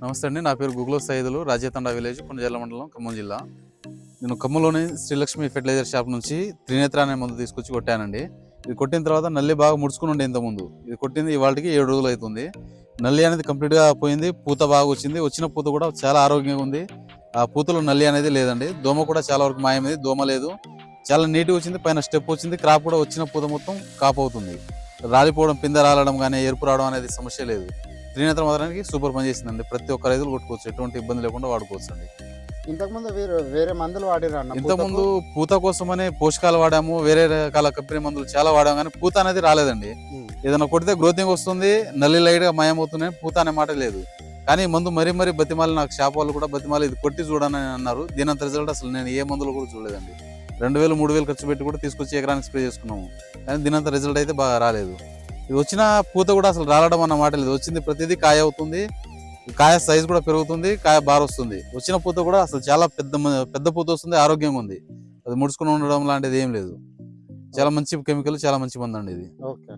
నమస్తే అండి. నా పేరు గుగ్లో సైదులు, రాజేతండా విలేజ్, కొణిజర్ల మండలం, ఖమ్మం జిల్లా. నేను ఖమ్మంలోని శ్రీలక్ష్మి ఫెర్టిలైజర్ షాప్ నుంచి త్రినేత్ర అనే మందు తీసుకొచ్చి కొట్టానండి. ఇది కొట్టిన తర్వాత నల్లి బాగా ముడుచుకుని ఉండే ఇంతకుముందు. ఇది కొట్టింది ఇవాళకి 7 రోజులు అవుతుంది. నల్లి అనేది కంప్లీట్గా పోయింది. పూత బాగా వచ్చింది. వచ్చిన పూత కూడా చాలా ఆరోగ్యంగా ఉంది. ఆ పూతలో నల్లి అనేది లేదండి. దోమ కూడా చాలా వరకు మాయమైంది. దోమ లేదు. చాలా నీట్గా వచ్చింది. పైన స్టెప్ వచ్చింది. క్రాప్ కూడా వచ్చిన పూత మొత్తం కాపు అవుతుంది. రాలిపోవడం, పింద రాలడం కానీ ఎరుపు రావడం అనేది సమస్య లేదు. త్రినేత్ర మాత్రానికి సూపర్ పని చేసిందండి. ప్రతి ఒక్క రైతులు కొట్టుకోవచ్చు, ఎటువంటి ఇబ్బంది లేకుండా వాడుకోవచ్చు అండి. ఇంతకుముందు వేరే మందులు వాడిరా అన్న? ఇంతకుముందు పూత కోసమనే పోషకాలు వాడాము, వేరే రకాల కంపెనీ మందులు చాలా వాడాము, కానీ పూత అనేది రాలేదండి. ఏదైనా కొడితే గ్రోతింగ్ వస్తుంది, నల్లి లైట్ గా మాయమవుతున్నాయి, పూత అనే మాట లేదు. కానీ మందు మరీ బతిమాలి, నాకు షాప్ వాళ్ళు కూడా బతిమాలి ఇది కొట్టి చూడని అన్నారు. దీనంత రిజల్ట్ అసలు నేను ఏ మందులు కూడా చూడలేదండి. 2000-3000 ఖర్చు పెట్టి కూడా తీసుకొచ్చి ఎకరానికి స్ప్రే చేసుకున్నాము, కానీ దీనంత రిజల్ట్ అయితే బాగా రాలేదు. ఇది వచ్చిన పూత కూడా అసలు రాలడం అన్న మాట లేదు. వచ్చింది ప్రతిదీ కాయ అవుతుంది, కాయ సైజ్ కూడా పెరుగుతుంది, కాయ బార్ వస్తుంది. వచ్చిన పూత కూడా అసలు చాలా పెద్ద పూత వస్తుంది, ఆరోగ్యంగా ఉంది. అది ముడుచుకుని ఉండడం లాంటిది ఏం లేదు. చాలా మంచి కెమికల్, చాలా మంచి మందు అండి ఇది. ఓకే.